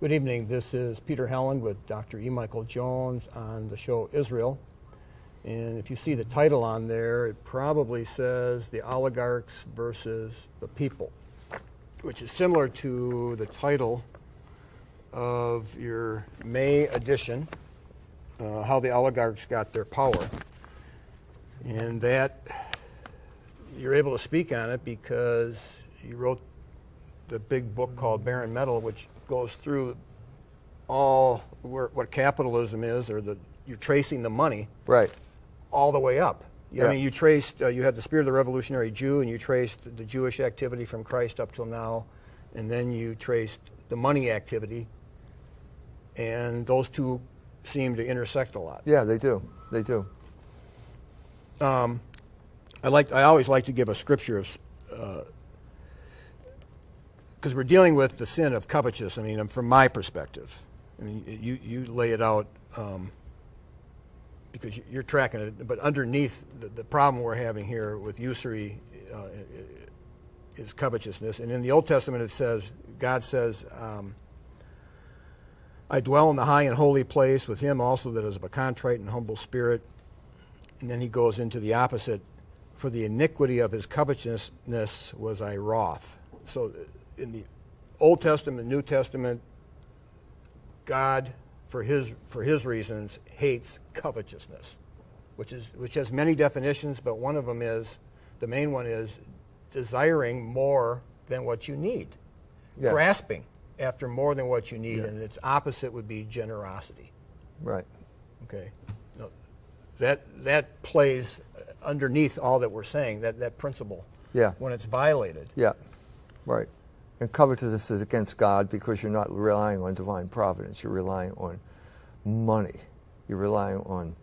Good evening. This is Peter Helland with Dr. E. Michael Jones on the show Israel. And if you see the title on there, it probably says The Oligarchs versus the People, which is similar to the title of your May edition, How the Oligarchs Got Their Power. And that you're able to speak on it because you wrote the big book called Barren Metal, which goes through all what capitalism is, or you're tracing the money right all the way up. Yeah. I mean, you traced, you had the spirit of the revolutionary Jew, and you traced the Jewish activity from Christ up till now, and then you traced the money activity, and those two seem to intersect a lot. Yeah, they do. They do. I always like to give a scripture of, because we're dealing with the sin of covetousness. I mean, from my perspective, I mean, you lay it out because you're tracking it, but underneath the problem we're having here with usury is covetousness. And in the Old Testament, it says, God says, I dwell in the high and holy place with him also that is of a contrite and humble spirit. And then he goes into the opposite. For the iniquity of his covetousness was I wroth. So in the Old Testament, New Testament, God, for his reasons, hates covetousness, which has many definitions, but one of them is, the main one is desiring more than what you need, Yes. grasping after more than what you need, Yeah. and its opposite would be generosity. Right. Okay, no, that plays underneath all that we're saying, that principle. Yeah. When it's violated. Yeah. Right. And covetousness is against God because you're not relying on divine providence. You're relying on money. You're relying on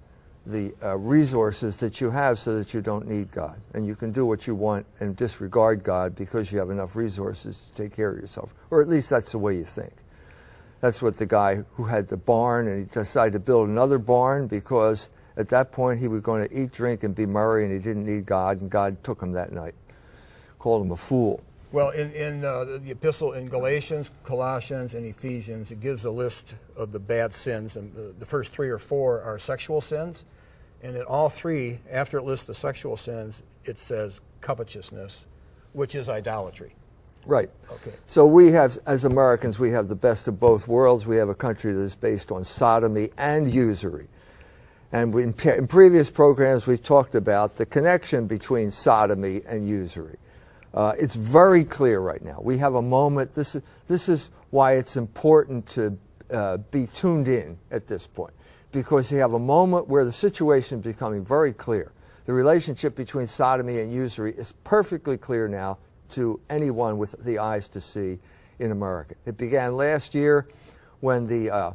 the resources that you have so that you don't need God. And you can do what you want and disregard God because you have enough resources to take care of yourself. Or at least that's the way you think. That's what the guy who had the barn, and he decided to build another barn because at that point he was going to eat, drink, and be merry, and he didn't need God, and God took him that night. Called him a fool. Well, in the epistle in Galatians, Colossians, and Ephesians, it gives a list of the bad sins, and the first 3 or 4 are sexual sins, and in all 3, after it lists the sexual sins, it says covetousness, which is idolatry. Right. Okay. So we have, as Americans, we have the best of both worlds. We have a country that is based on sodomy and usury. And in previous programs, we've talked about the connection between sodomy and usury. It's very clear right now. We have a moment. This is why it's important to be tuned in at this point, because you have a moment where the situation is becoming very clear. The relationship between sodomy and usury is perfectly clear now to anyone with the eyes to see in America. It began last year when the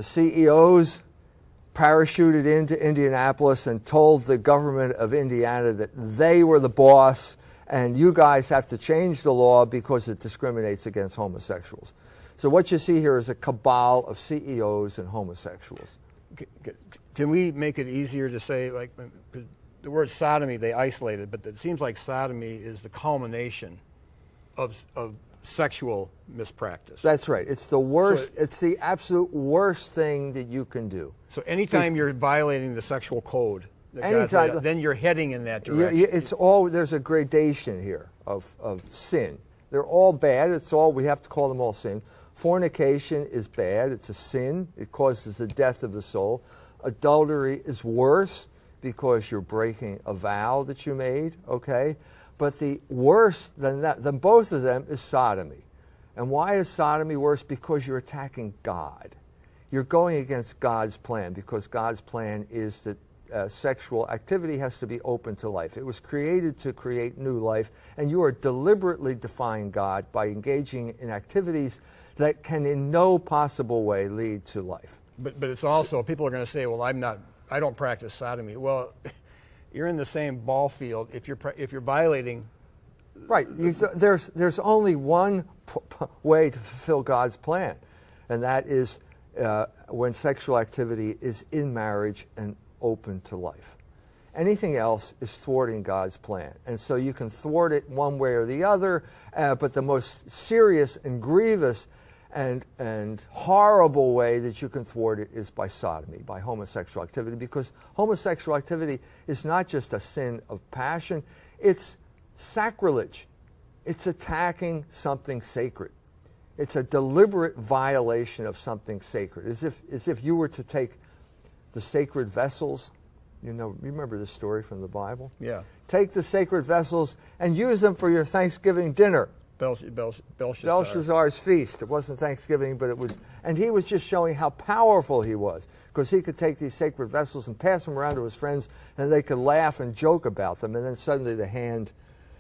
CEOs parachuted into Indianapolis and told the government of Indiana that they were the boss and you guys have to change the law because it discriminates against homosexuals. So what you see here is a cabal of CEOs and homosexuals. Can we make it easier to say, like, the word sodomy, they isolated, but it seems like sodomy is the culmination of sexual mispractice. That's right. It's the worst. So it's the absolute worst thing that you can do. So anytime you're violating the sexual code, then you're heading in that direction. It's all, there's a gradation here of sin. They're all bad. It's all, we have to call them all sin. Fornication is bad. It's a sin. It causes the death of the soul. Adultery is worse because you're breaking a vow that you made, okay? But the worst than both of them is sodomy. And why is sodomy worse? Because you're attacking God. You're going against God's plan, because God's plan is that sexual activity has to be open to life. It was created to create new life, and you are deliberately defying God by engaging in activities that can in no possible way lead to life. But it's also, people are going to say, well, I don't practice sodomy. Well, you're in the same ball field if you're violating. Right. There's only one way to fulfill God's plan, and that is when sexual activity is in marriage and open to life. Anything else is thwarting God's plan. And so you can thwart it one way or the other, but the most serious and grievous and horrible way that you can thwart it is by sodomy, by homosexual activity, because homosexual activity is not just a sin of passion, it's sacrilege. It's attacking something sacred. It's a deliberate violation of something sacred, as if you were to take the sacred vessels. You know, remember this story from the Bible? Yeah. Take the sacred vessels and use them for your Thanksgiving dinner. Belshazzar's feast. It wasn't Thanksgiving, but it was, and he was just showing how powerful he was, because he could take these sacred vessels and pass them around to his friends, and they could laugh and joke about them, and then suddenly the hand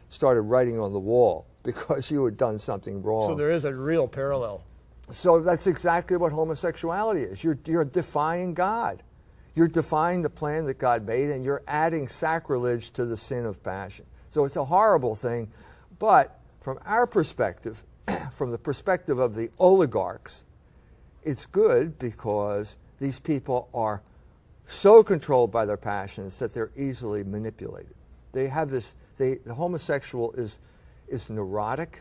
started writing on the wall because you had done something wrong. So there is a real parallel. So that's exactly what homosexuality is. You're defying God. You're defying the plan that God made, and you're adding sacrilege to the sin of passion. So it's a horrible thing, but from our perspective, from the perspective of the oligarchs, it's good because these people are so controlled by their passions that they're easily manipulated. They have this, the homosexual is neurotic.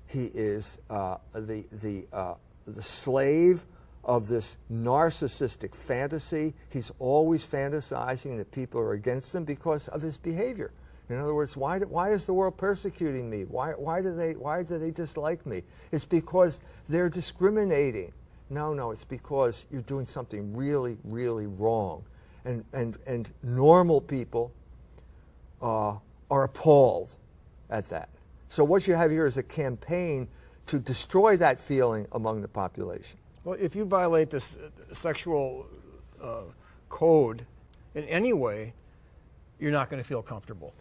He is the slave of this narcissistic fantasy. He's always fantasizing that people are against him because of his behavior. In other words, why is the world persecuting me? Why do they dislike me? It's because they're discriminating. No, it's because you're doing something really, really wrong. And normal people are appalled at that. So what you have here is a campaign to destroy that feeling among the population. Well, if you violate this sexual code in any way, you're not going to feel comfortable.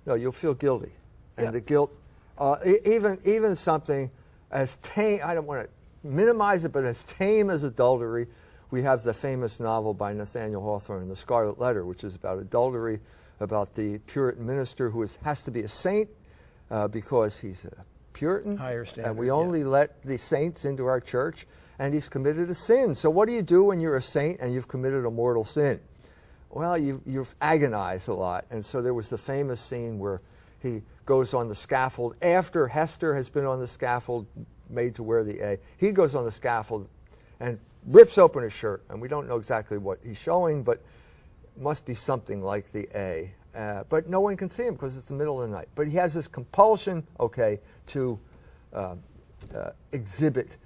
No, you'll feel guilty. And Yeah. the guilt, even something as tame, I don't want to minimize it, but as tame as adultery, we have the famous novel by Nathaniel Hawthorne, The Scarlet Letter, which is about adultery, about the Puritan minister who has to be a saint because he's a Puritan. Higher standard, and we only let the saints into our church, and he's committed a sin. So what do you do when you're a saint and you've committed a mortal sin? Well, you've agonized a lot. And so there was the famous scene where he goes on the scaffold after Hester has been on the scaffold, made to wear the A. He goes on the scaffold and rips open his shirt. And we don't know exactly what he's showing, but it must be something like the A. But no one can see him because it's the middle of the night. But he has this compulsion, to exhibit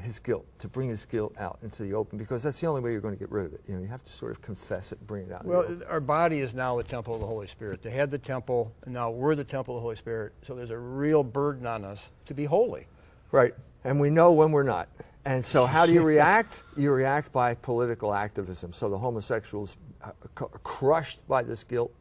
his guilt, to bring his guilt out into the open, because that's the only way you're going to get rid of it. You have to sort of confess it, bring it out. Well, our body is now the temple of the Holy Spirit. They had the temple, and now we're the temple of the Holy Spirit. So there's a real burden on us to be holy. Right, and we know when we're not. And so how do you react? You react by political activism. So the homosexuals are crushed by this guilt.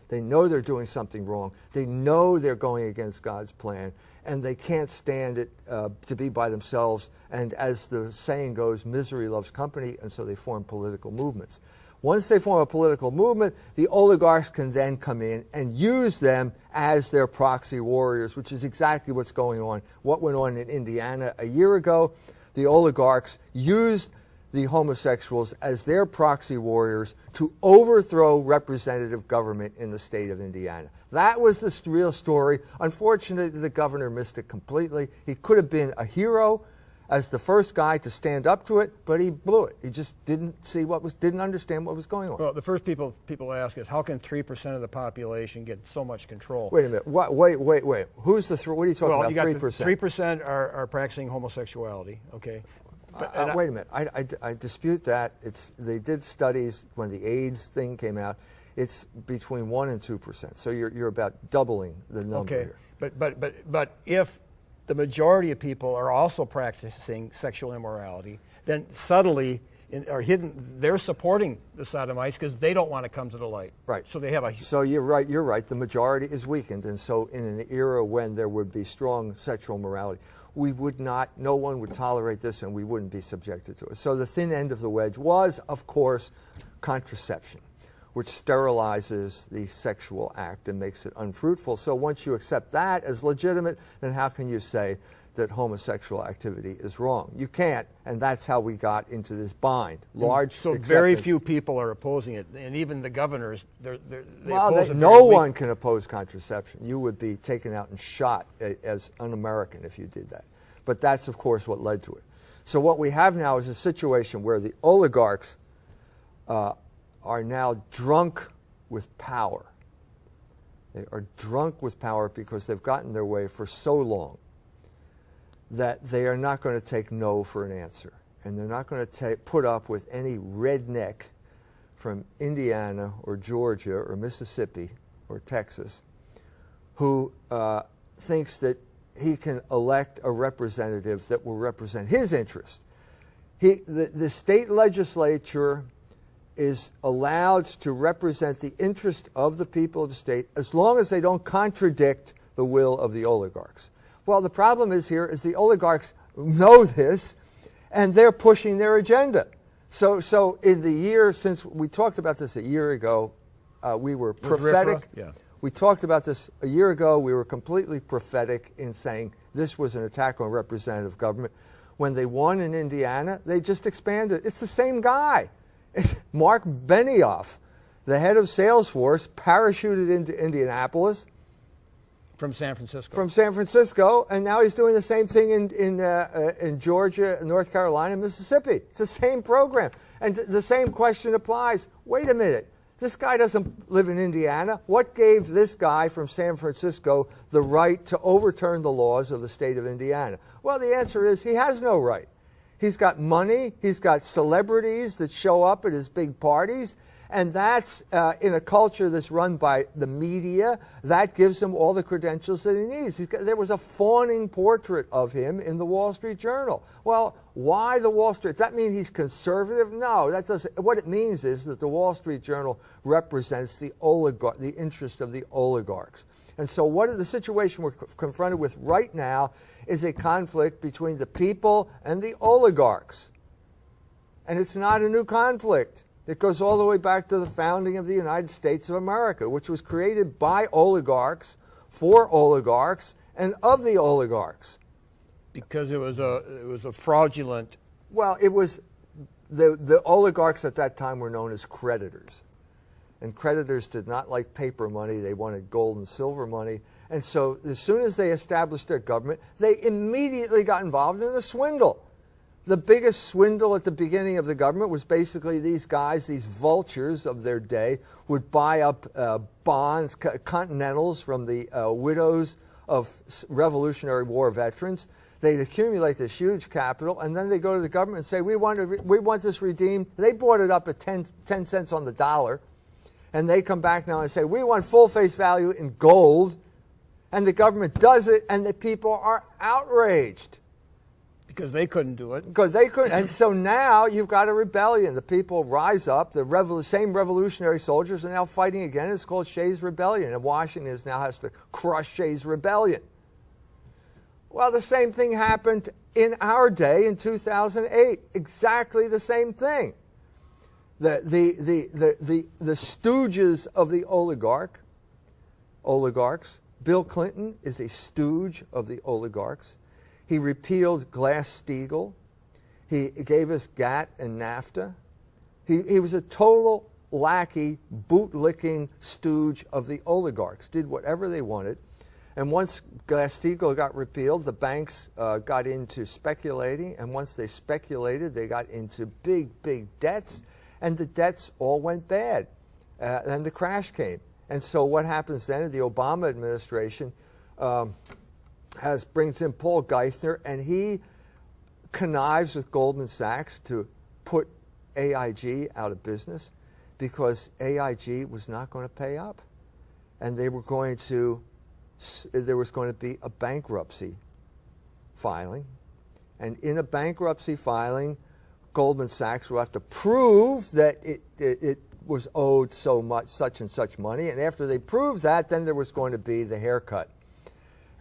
They know they're doing something wrong. They know they're going against God's plan, and they can't stand it to be by themselves. And as the saying goes, misery loves company, and so they form political movements. Once they form a political movement, the oligarchs can then come in and use them as their proxy warriors, which is exactly what's going on. What went on in Indiana a year ago, the oligarchs used the homosexuals as their proxy warriors to overthrow representative government in the state of Indiana. That was the real story. Unfortunately, the governor missed it completely. He could have been a hero as the first guy to stand up to it, but he blew it. He just didn't understand what was going on. Well, the first people ask is, how can 3% of the population get so much control? Wait a minute. Wait. Who's the what are you talking about? 3%. 3% are practicing homosexuality. Okay. Wait a minute. I dispute that. They did studies when the AIDS thing came out. It's between 1% and 2%. So you're about doubling the number here. But if the majority of people are also practicing sexual immorality, then subtly or hidden, they're supporting the sodomites because they don't want to come to the light. Right. So they have a. So you're right. The majority is weakened, and so in an era when there would be strong sexual morality, no one would tolerate this, and we wouldn't be subjected to it. So the thin end of the wedge was, of course, contraception, which sterilizes the sexual act and makes it unfruitful. So once you accept that as legitimate, then how can you say that homosexual activity is wrong? You can't, and that's how we got into this bind. So very few people are opposing it, and even the governors, they oppose it. No one can oppose contraception. You would be taken out and shot as un-American if you did that. But that's, of course, what led to it. So what we have now is a situation where the oligarchs are now drunk with power. They are drunk with power because they've gotten their way for so long that they are not going to take no for an answer. And they're not going to put up with any redneck from Indiana or Georgia or Mississippi or Texas who thinks that he can elect a representative that will represent his interest. The state legislature is allowed to represent the interest of the people of the state as long as they don't contradict the will of the oligarchs. Well, the problem is here is the oligarchs know this, and they're pushing their agenda. So in the year since we talked about this a year ago, we were prophetic. Yeah. We talked about this a year ago. We were completely prophetic in saying this was an attack on representative government. When they won in Indiana, they just expanded. It's the same guy. It's Mark Benioff, the head of Salesforce, parachuted into Indianapolis. From San Francisco. From San Francisco, and now he's doing the same thing in Georgia, North Carolina, Mississippi. It's the same program. And the same question applies. Wait a minute. This guy doesn't live in Indiana. What gave this guy from San Francisco the right to overturn the laws of the state of Indiana? Well, the answer is he has no right. He's got money. He's got celebrities that show up at his big parties. And that's in a culture that's run by the media. That gives him all the credentials that he needs. There was a fawning portrait of him in the Wall Street Journal. Well, why the Wall Street? Does that mean he's conservative? No, that doesn't. What it means is that the Wall Street Journal represents the interest of the oligarchs. And so the situation we're confronted with right now is a conflict between the people and the oligarchs. And it's not a new conflict. It goes all the way back to the founding of the United States of America, which was created by oligarchs, for oligarchs, and of the oligarchs. Because it was a fraudulent. Well, it was the oligarchs at that time were known as creditors. And creditors did not like paper money. They wanted gold and silver money. And so as soon as they established their government, they immediately got involved in a swindle. The biggest swindle at the beginning of the government was basically these guys, these vultures of their day, would buy up bonds, continentals from the widows of Revolutionary War veterans. They'd accumulate this huge capital, and then they go to the government and say, we want this redeemed. They bought it up at 10 cents on the dollar, and they come back now and say, we want full face value in gold, and the government does it, and the people are outraged. Because they couldn't do it. Because they couldn't. And so now you've got a rebellion. The people rise up. The same revolutionary soldiers are now fighting again. It's called Shays' Rebellion. And Washington now has to crush Shays' Rebellion. Well, the same thing happened in our day in 2008. Exactly the same thing. The stooges of the oligarchs. Bill Clinton is a stooge of the oligarchs. He repealed Glass-Steagall. He gave us GATT and NAFTA. He was a total lackey, boot-licking stooge of the oligarchs, did whatever they wanted. And once Glass-Steagall got repealed, the banks got into speculating. And once they speculated, they got into big, big debts. And the debts all went bad. And the crash came. And so what happens then? The Obama administration brings in Paul Geithner, and he connives with Goldman Sachs to put AIG out of business because AIG was not going to pay up. And there was going to be a bankruptcy filing. And in a bankruptcy filing, Goldman Sachs will have to prove that it was owed so much, such and such money. And after they proved that, then there was going to be the haircut.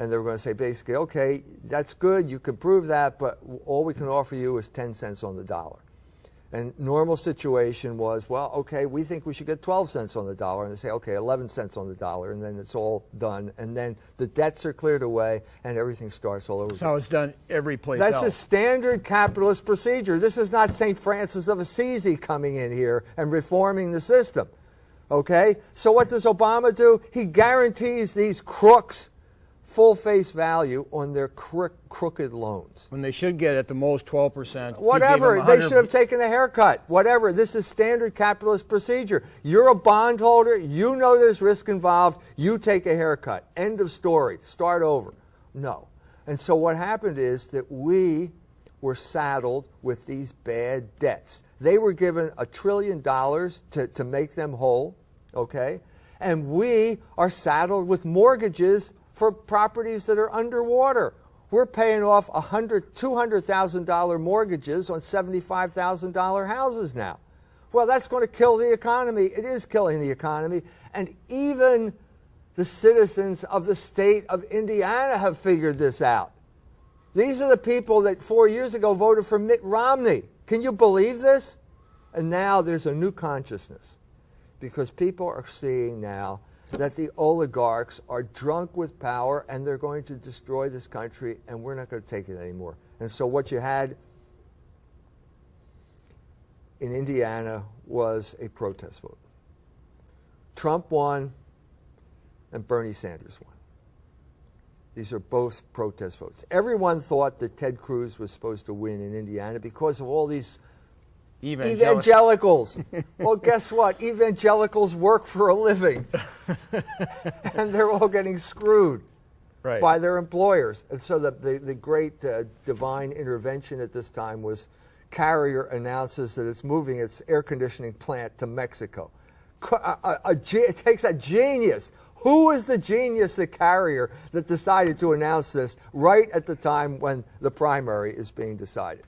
And they were going to say basically, okay, that's good, you can prove that, but all we can offer you is 10 cents on the dollar. And normal situation was, well, okay, we think we should get 12 cents on the dollar. And they say, okay, 11 cents on the dollar, and then it's all done. And then the debts are cleared away, and everything starts all over. That's how it's done every place That's else. a standard capitalist procedure. This is not St. Francis of Assisi coming in here and reforming the system. Okay? So what does Obama do? He guarantees these crooks full face value on their crooked loans. When they should get at the most 12%. Whatever, they should have taken a haircut. Whatever, this is standard capitalist procedure. You're a bondholder, you know there's risk involved, you take a haircut. End of story, start over. No. And so what happened is that we were saddled with these bad debts. They were given $1 trillion to make them whole, okay? And we are saddled with mortgages for properties that are underwater. We're paying off $200,000 mortgages on $75,000 houses now. Well, that's going to kill the economy. It is killing the economy. And even the citizens of the state of Indiana have figured this out. These are the people that 4 years ago voted for Mitt Romney. Can you believe this? And now there's a new consciousness because people are seeing now that the oligarchs are drunk with power and they're going to destroy this country and we're not going to take it anymore. And so what you had in Indiana was a protest vote. Trump won and Bernie Sanders won. These are both protest votes. Everyone thought that Ted Cruz was supposed to win in Indiana because of all these evangelicals. Well, guess what? Evangelicals work for a living. And they're all getting screwed by their employers. And so the great divine intervention at this time was Carrier announces that it's moving its air conditioning plant to Mexico. It takes a genius. Who is the genius at Carrier that decided to announce this right at the time when the primary is being decided?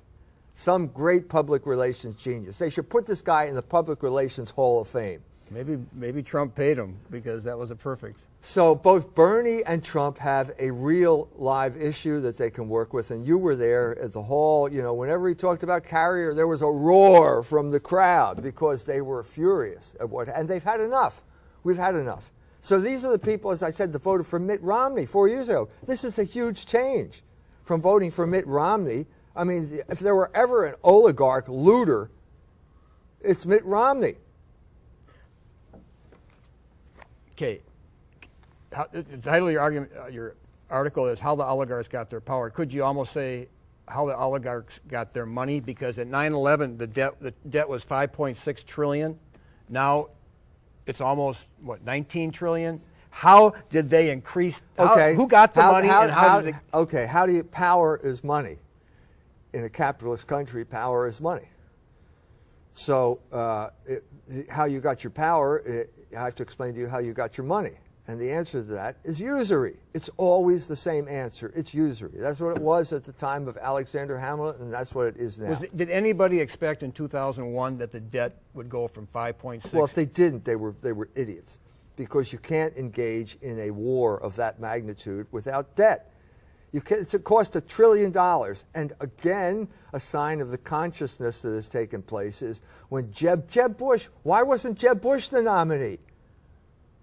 Some great public relations genius. They should put this guy in the Public Relations Hall of Fame. Maybe Trump paid him because that was a perfect. So both Bernie and Trump have a real live issue that they can work with. And you were there at the hall. You know, whenever he talked about Carrier, there was a roar from the crowd because they were furious at and they've had enough. We've had enough. So these are the people, as I said, that voted for Mitt Romney 4 years ago. This is a huge change from voting for Mitt Romney. I mean, if there were ever an oligarch looter, it's Mitt Romney. Okay. The title of your article is How the Oligarchs Got Their Power. Could you almost say how the oligarchs got their money? Because at 9/11, the debt was $5.6 trillion. Now it's almost, 19 trillion? How did they increase? Who got the money and how did they... Okay, power is money. In a capitalist country, power is money. So how you got your power, I have to explain to you how you got your money. And the answer to that is usury. It's always the same answer. It's usury. That's what it was at the time of Alexander Hamilton, and that's what it is now. Did anybody expect in 2001 that the debt would go from 5.6? Well, if they didn't, they were idiots, because you can't engage in a war of that magnitude without debt. It's a cost $1 trillion. And again, a sign of the consciousness that has taken place is when Jeb Bush, why wasn't Jeb Bush the nominee?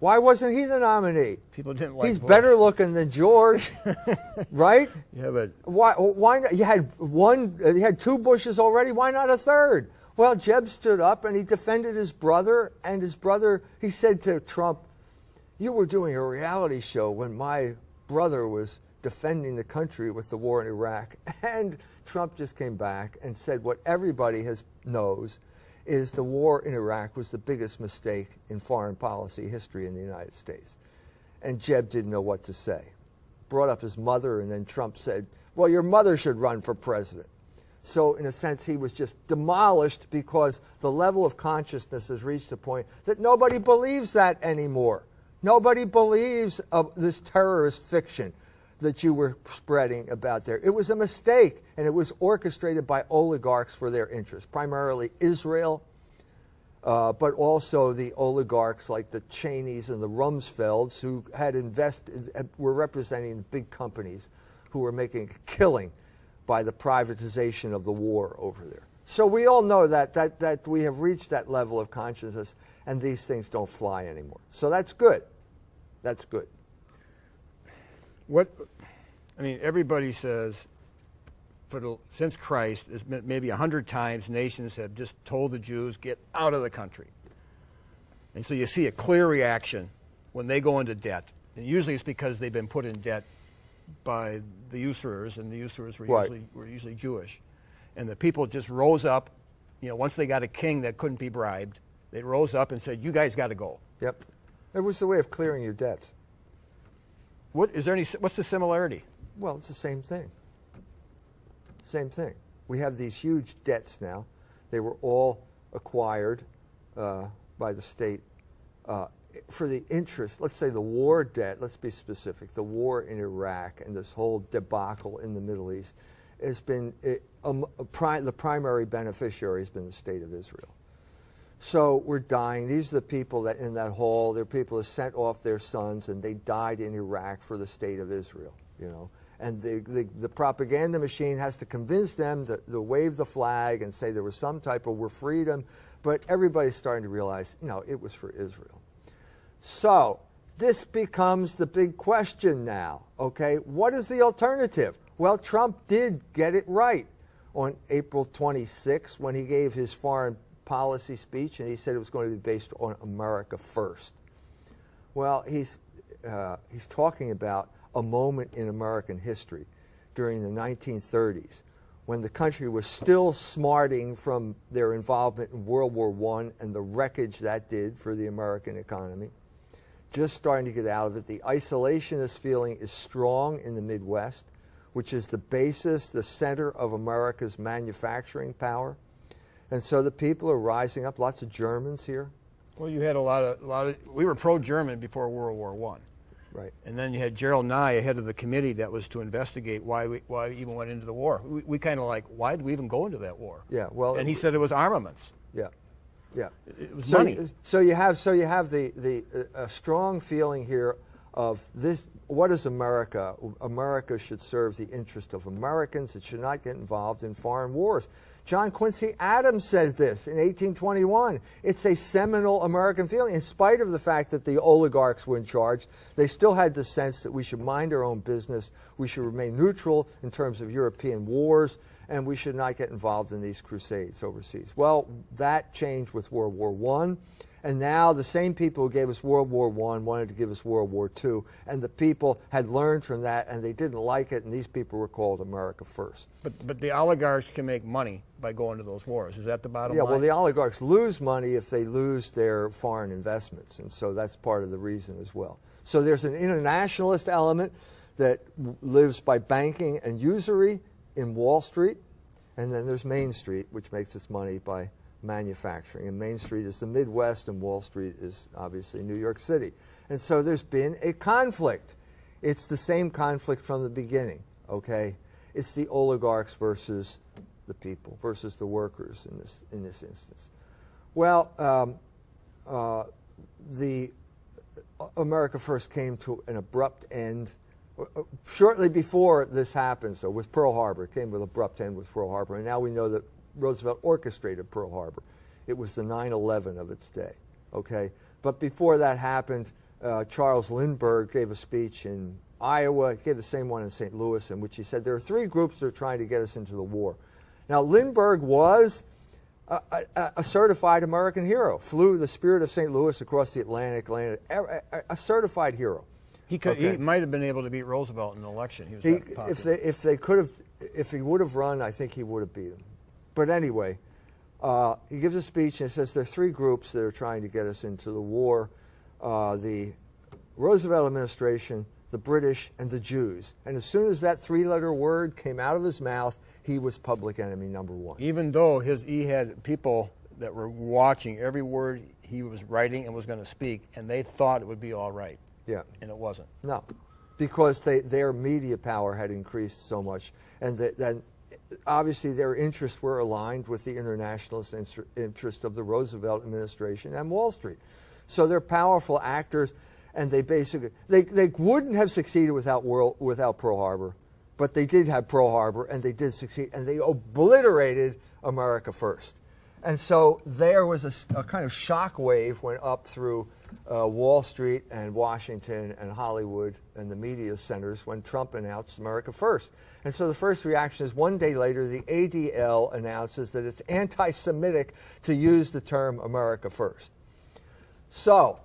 Why wasn't he the nominee? People didn't like He's Bush. Better looking than George, right? Yeah, but why not? You had two Bushes already. Why not a third? Well, Jeb stood up and he defended his brother, and his brother, he said to Trump, "You were doing a reality show when my brother was defending the country with the war in Iraq." And Trump just came back and said what everybody knows is the war in Iraq was the biggest mistake in foreign policy history in the United States. And Jeb didn't know what to say. Brought up his mother, and then Trump said, well, your mother should run for president. So in a sense, he was just demolished because the level of consciousness has reached a point that nobody believes that anymore. Nobody believes of this terrorist fiction that you were spreading about there. It was a mistake, and it was orchestrated by oligarchs for their interests, primarily Israel, but also the oligarchs like the Cheneys and the Rumsfelds who had were representing big companies who were making a killing by the privatization of the war over there. So we all know that we have reached that level of consciousness, and these things don't fly anymore. So that's good. That's good. Everybody says, since Christ, maybe 100 times, nations have just told the Jews, get out of the country. And so you see a clear reaction when they go into debt. And usually it's because they've been put in debt by the usurers, and the usurers were Right. usually Jewish. And the people just rose up, once they got a king that couldn't be bribed, they rose up and said, "You guys got to go." Yep. It was the way of clearing your debts. What's the similarity? Well, it's the same thing. Same thing. We have these huge debts now. They were all acquired by the state for the interest. Let's say the war debt, let's be specific, the war in Iraq and this whole debacle in the Middle East has been, the primary beneficiary has been the state of Israel. So we're dying. These are the people that in that hall, they're people who sent off their sons and they died in Iraq for the state of Israel, And the propaganda machine has to convince them to wave the flag and say there was some type of freedom, but everybody's starting to realize, it was for Israel. So this becomes the big question now, okay? What is the alternative? Well, Trump did get it right on April 26 when he gave his foreign policy speech, and he said it was going to be based on America first. Well, he's talking about a moment in American history during the 1930s when the country was still smarting from their involvement in World War I and the wreckage that did for the American economy. Just starting to get out of it. The isolationist feeling is strong in the Midwest, which is the basis, the center of America's manufacturing power. And so the people are rising up. Lots of Germans here. Well, you had a lot of. We were pro-German before World War I. Right. And then you had Gerald Nye, head of the committee that was to investigate why we even went into the war. We kind of why did we even go into that war? Yeah. Well. And he said it was armaments. Yeah. Yeah. It was money. So you have a strong feeling here of this. What is America? America should serve the interest of Americans. It should not get involved in foreign wars. John Quincy Adams says this in 1821. It's a seminal American feeling. In spite of the fact that the oligarchs were in charge, they still had the sense that we should mind our own business, we should remain neutral in terms of European wars, and we should not get involved in these crusades overseas. Well, that changed with World War I. And now the same people who gave us World War I wanted to give us World War II. And the people had learned from that, and they didn't like it, and these people were called America First. But the oligarchs can make money by going to those wars. Is that the bottom line? Yeah, well, the oligarchs lose money if they lose their foreign investments, and so that's part of the reason as well. So there's an internationalist element that lives by banking and usury in Wall Street, and then there's Main Street, which makes its money by manufacturing. And Main Street is the Midwest, and Wall Street is obviously New York City. And so there's been a conflict. It's the same conflict from the beginning, okay? It's the oligarchs versus the people, versus the workers in this instance. Well, the America First came to an abrupt end shortly before this happened. So with Pearl Harbor, it came with an abrupt end with Pearl Harbor. And now we know that Roosevelt orchestrated Pearl Harbor. It was the 9/11 of its day, okay? But before that happened, Charles Lindbergh gave a speech in Iowa. He gave the same one in St. Louis, in which he said there are three groups that are trying to get us into the war. Now, Lindbergh was a certified American hero, flew the Spirit of St. Louis across the Atlantic, a certified hero. He might have been able to beat Roosevelt in an election. He was that popular. If he would have run, I think he would have beat him. But anyway, he gives a speech and says there are three groups that are trying to get us into the war: the Roosevelt administration, the British, and the Jews. And as soon as that three-letter word came out of his mouth, he was public enemy number one. Even though he had people that were watching every word he was writing and was going to speak, and they thought it would be all right. Yeah. And it wasn't. No, because their media power had increased so much, and then obviously their interests were aligned with the internationalist interest of the Roosevelt administration and Wall Street. So they're powerful actors, and they basically they wouldn't have succeeded without Pearl Harbor, but they did have Pearl Harbor, and they did succeed, and they obliterated America First. And so there was a kind of shock wave went up through Wall Street and Washington and Hollywood and the media centers when Trump announced America First. And so the first reaction is one day later, the ADL announces that it's anti-Semitic to use the term America First. So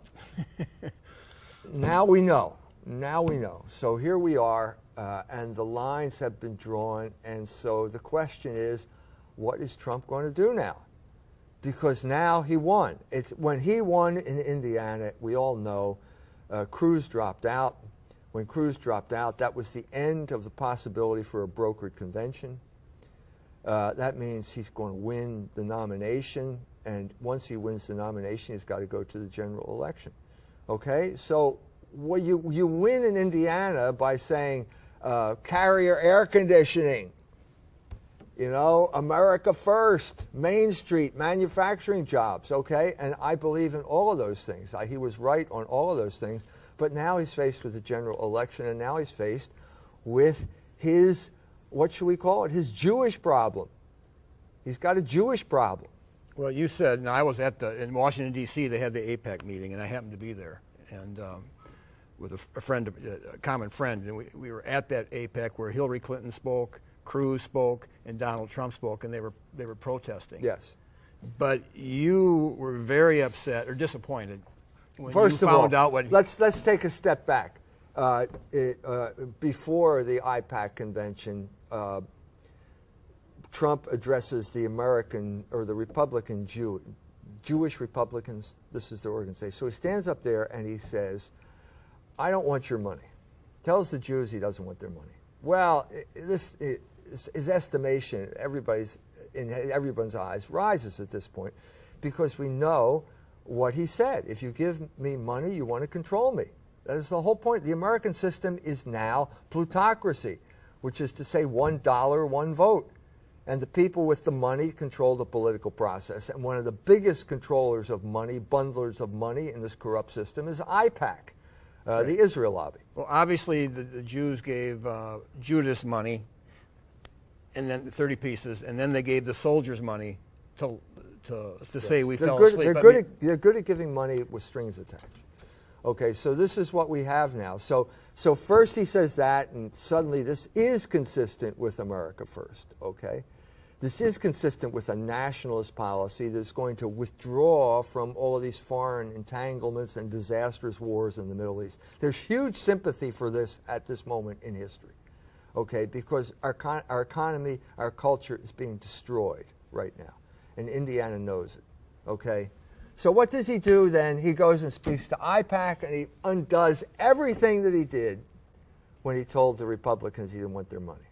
now we know. Now we know. So here we are and the lines have been drawn. And so the question is, what is Trump going to do now? Because now he won. When he won in Indiana, we all know Cruz dropped out. When Cruz dropped out, that was the end of the possibility for a brokered convention. That means he's going to win the nomination, and once he wins the nomination, he's got to go to the general election. Okay? So well, you win in Indiana by saying carrier air conditioning, you know, America first, Main Street, manufacturing jobs, okay? And I believe in all of those things. He was right on all of those things. But now he's faced with the general election, and now he's faced with his, what should we call it, his Jewish problem. He's got a Jewish problem. Well, you said, and I was in Washington, D.C., they had the AIPAC meeting, and I happened to be there, and with a friend, a common friend, and we were at that AIPAC where Hillary Clinton spoke, Cruz spoke, and Donald Trump spoke, and they were protesting. Yes. But you were very upset or disappointed when First you of all, found out what. let's take a step back. Before the AIPAC convention, Trump addresses the American or the Republican Jewish Republicans. This is their organization. So he stands up there and he says, "I don't want your money." Tells the Jews he doesn't want their money. Well, his estimation, in everyone's eyes, rises at this point, because we know what he said. If you give me money, you want to control me. That is the whole point. The American system is now plutocracy, which is to say $1, one vote. And the people with the money control the political process. And one of the biggest controllers of money, bundlers of money in this corrupt system is AIPAC, the Israel lobby. Well, obviously, the Jews gave Judas money, and then 30 pieces, and then they gave the soldiers money to say we fell asleep. They're good at giving money with strings attached. Okay, so this is what we have now. So first he says that, and suddenly this is consistent with America first, okay? This is consistent with a nationalist policy that's going to withdraw from all of these foreign entanglements and disastrous wars in the Middle East. There's huge sympathy for this at this moment in history, okay? Because our economy, our culture is being destroyed right now, and Indiana knows it, okay? So what does he do then? He goes and speaks to AIPAC, and he undoes everything that he did when he told the Republicans he didn't want their money.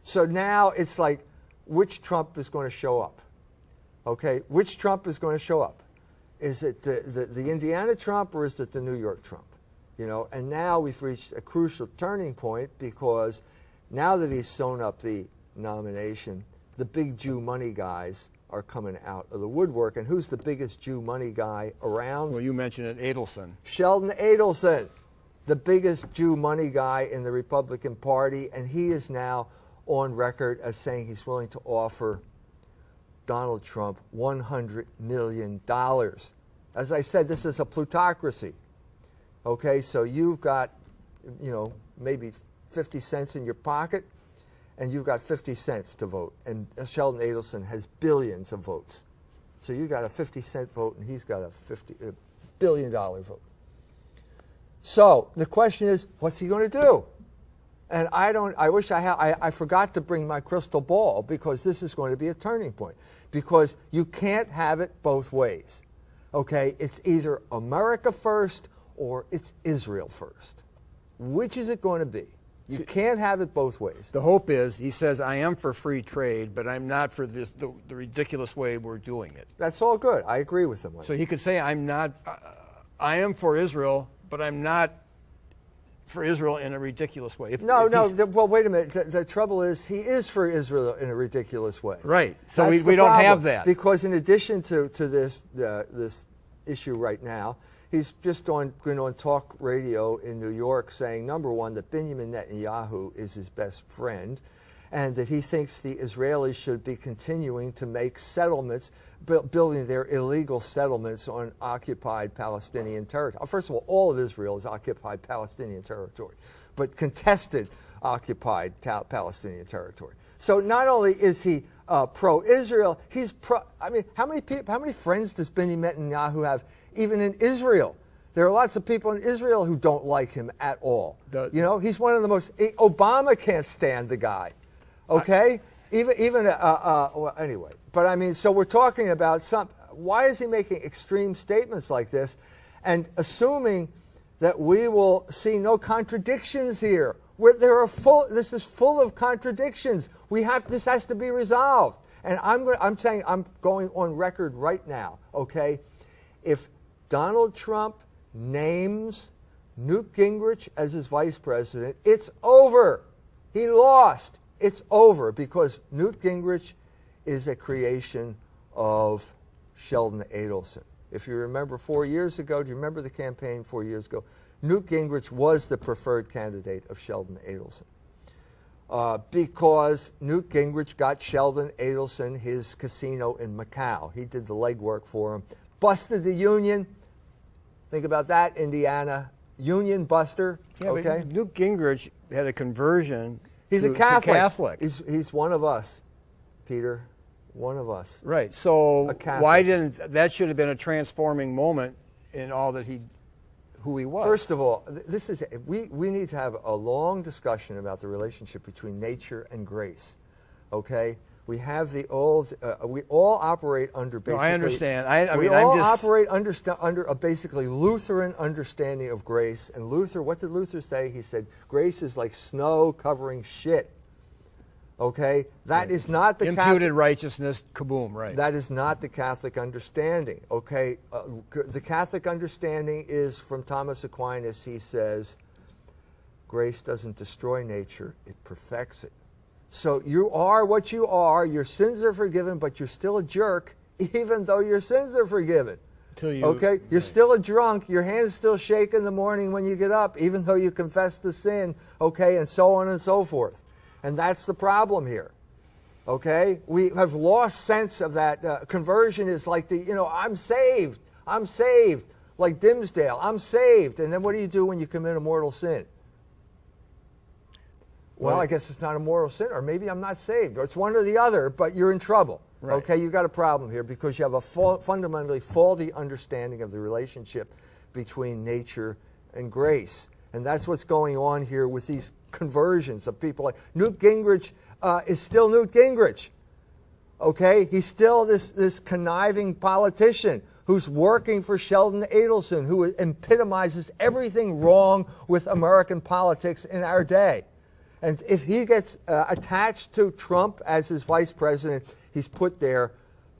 So now it's like, which Trump is going to show up? Okay, which Trump is going to show up? Is it the Indiana Trump, or is it the New York Trump? You know, and now we've reached a crucial turning point, because now that he's sewn up the nomination, the big Jew money guys are coming out of the woodwork. And who's the biggest Jew money guy around? Well, you mentioned it, Adelson. Sheldon Adelson, the biggest Jew money guy in the Republican Party, and he is now on record as saying he's willing to offer Donald Trump $100 million. As I said, this is a plutocracy. Okay, so you've got, you know, maybe 50 cents in your pocket, and you've got 50 cents to vote. And Sheldon Adelson has billions of votes. So you got a 50-cent vote, and he's got a $50 billion vote. So the question is, what's he going to do? And I forgot to bring my crystal ball, because this is going to be a turning point. Because you can't have it both ways. Okay, it's either America first or it's Israel first. Which is it going to be? You can't have it both ways. The hope is, he says, I am for free trade, but I'm not for the ridiculous way we're doing it. That's all good. I agree with him. So he could say, I am for Israel, but I'm not for Israel in a ridiculous way. Well, wait a minute. The trouble is, he is for Israel in a ridiculous way. Right. So we don't have that. Because in addition to this issue right now, he's just going on talk radio in New York saying, number one, that Benjamin Netanyahu is his best friend, and that he thinks the Israelis should be continuing to make settlements, building their illegal settlements on occupied Palestinian territory. First of all of Israel is occupied Palestinian territory, but contested occupied Palestinian territory. So not only is he pro-Israel, he's pro. I mean, how many friends does Benjamin Netanyahu have, even in Israel? There are lots of people in Israel who don't like him at all. The- You know, he's one of the most. Obama can't stand the guy. Okay, well, anyway. But I mean, so we're talking about why is he making extreme statements like this, and assuming that we will see no contradictions here? This is full of contradictions. This has to be resolved. And I'm saying, I'm going on record right now. Okay, if Donald Trump names Newt Gingrich as his vice president, it's over. He lost. It's over, because Newt Gingrich is a creation of Sheldon Adelson. If you remember 4 years ago, do you remember the campaign 4 years ago? Newt Gingrich was the preferred candidate of Sheldon Adelson. Because Newt Gingrich got Sheldon Adelson his casino in Macau. He did the legwork for him. Busted the union. Think about that, Indiana. Union buster. Yeah, okay? but Newt Gingrich had a conversion. He's a to Catholic. He's one of us, Peter. One of us. Right. So A Catholic. why didn't that should have been a transforming moment in all that who he was? First of all, we need to have a long discussion about the relationship between nature and grace. Okay? We have the old. We all operate under basically. No, I understand. We all operate under a basically Lutheran understanding of grace. And Luther, what did Luther say? He said, "Grace is like snow covering shit." Okay, that is not the imputed Catholic, righteousness. Kaboom! Right. That is not the Catholic understanding. Okay, the Catholic understanding is from Thomas Aquinas. He says, "Grace doesn't destroy nature; it perfects it." So you are what you are. Your sins are forgiven, but you're still a jerk, even though your sins are forgiven. Okay? You're still a drunk. Your hands still shake in the morning when you get up, even though you confess the sin, okay, and so on and so forth. And that's the problem here. Okay? We have lost sense of that. Conversion is like I'm saved. I'm saved. Like Dimsdale, I'm saved. And then what do you do when you commit a mortal sin? Well, I guess it's not a mortal sin, or maybe I'm not saved, or it's one or the other, but you're in trouble. Right. Okay, you've got a problem here because you have a fundamentally faulty understanding of the relationship between nature and grace. And that's what's going on here with these conversions of people. Like Newt Gingrich is still Newt Gingrich. Okay, he's still this conniving politician who's working for Sheldon Adelson, who epitomizes everything wrong with American politics in our day. And if he gets attached to Trump as his vice president, he's put there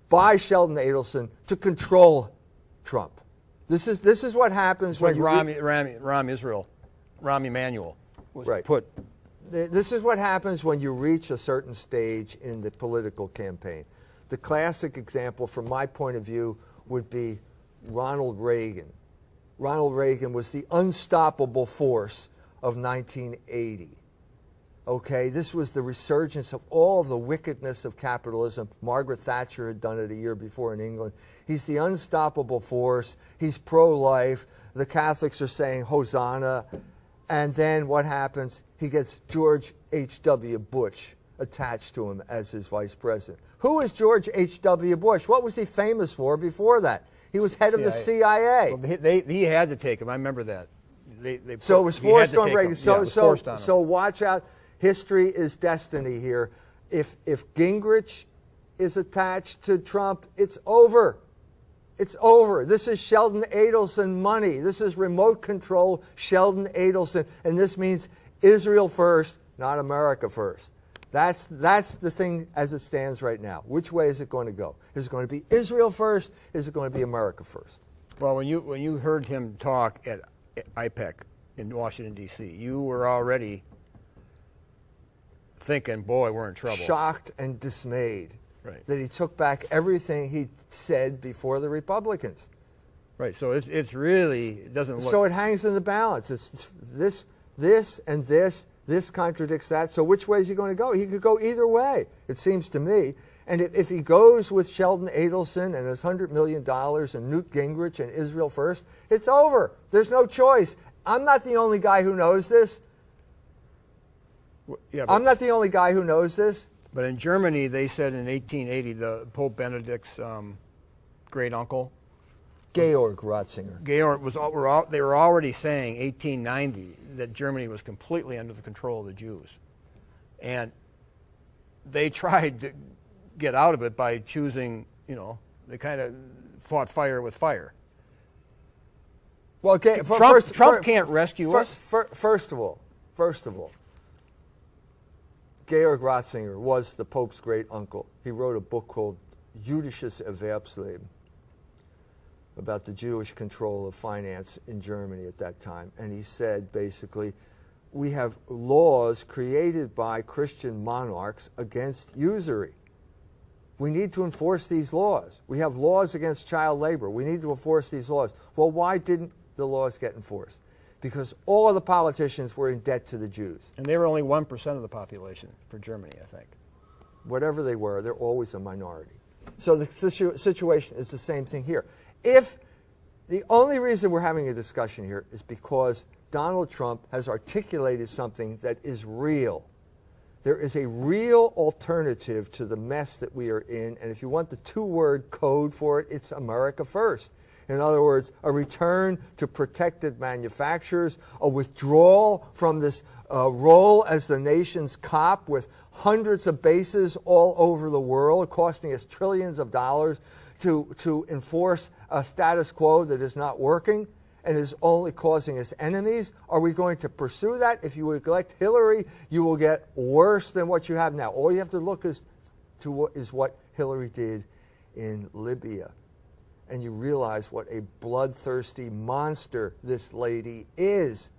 by Sheldon Adelson to control Trump. This is what happens when Rahm Emanuel was right. put. This is what happens when you reach a certain stage in the political campaign. The classic example, from my point of view, would be Ronald Reagan. Ronald Reagan was the unstoppable force of 1980. Okay, this was the resurgence of all of the wickedness of capitalism. Margaret Thatcher had done it a year before in England. He's the unstoppable force. He's pro-life. The Catholics are saying Hosanna. And then what happens? He gets George H.W. Bush attached to him as his vice president. Who is George H.W. Bush? What was he famous for before that? He was head of the CIA. Well, he had to take him. I remember that. So it was forced on Reagan. So watch out. History is destiny here. If Gingrich is attached to Trump, it's over. It's over. This is Sheldon Adelson money. This is remote control Sheldon Adelson. And this means Israel first, not America first. That's the thing as it stands right now. Which way is it going to go? Is it going to be Israel first? Is it going to be America first? Well, when you heard him talk at IPEC in Washington, D.C., you were already thinking, boy, we're in trouble. Shocked and dismayed. Right. That he took back everything he said before the Republicans. Right. So it really doesn't look. So it hangs in the balance. It's this and this. This contradicts that. So which way is he going to go? He could go either way, it seems to me. And if he goes with Sheldon Adelson and his $100 million and Newt Gingrich and Israel first, it's over. There's no choice. I'm not the only guy who knows this. Yeah, I'm not the only guy who knows this. But in Germany, they said in 1880, the Pope Benedict's great uncle Georg Ratzinger. Georg was they were already saying 1890 that Germany was completely under the control of the Jews, and they tried to get out of it by choosing, they kind of fought fire with fire. Well, Trump can't rescue us. First of all, Georg Ratzinger was the Pope's great uncle. He wrote a book called Jüdisches Erwerbsleben about the Jewish control of finance in Germany at that time. And he said, basically, we have laws created by Christian monarchs against usury. We need to enforce these laws. We have laws against child labor. We need to enforce these laws. Well, why didn't the laws get enforced? Because all of the politicians were in debt to the Jews. And they were only 1% of the population for Germany, I think. Whatever they were, they're always a minority. So the situation is the same thing here. If the only reason we're having a discussion here is because Donald Trump has articulated something that is real. There is a real alternative to the mess that we are in, and if you want the two-word code for it, it's America First. In other words, a return to protected manufacturers, a withdrawal from this role as the nation's cop with hundreds of bases all over the world, costing us trillions of dollars to enforce a status quo that is not working and is only causing us enemies. Are we going to pursue that? If you elect Hillary, you will get worse than what you have now. All you have to look is what Hillary did in Libya. And you realize what a bloodthirsty monster this lady is.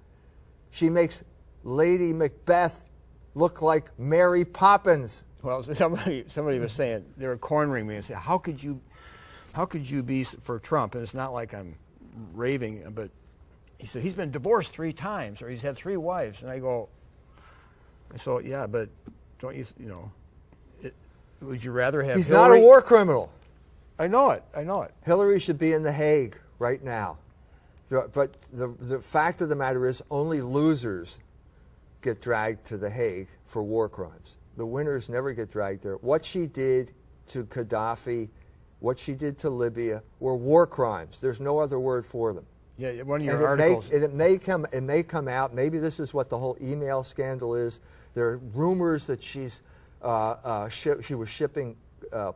She makes Lady Macbeth look like Mary Poppins. Well, somebody was saying, they were cornering me and said, how could you be for Trump? And it's not like I'm raving, but he said, he's been divorced 3 times, or he's had 3 wives. And I go, so yeah, but don't you, would you rather have He's Hillary? not a war criminal. I know it. Hillary should be in The Hague right now. But the fact of the matter is only losers get dragged to The Hague for war crimes. The winners never get dragged there. What she did to Gaddafi, what she did to Libya were war crimes. There's no other word for them. Yeah, one of your articles. It may come out. Maybe this is what the whole email scandal is. There are rumors that she was shipping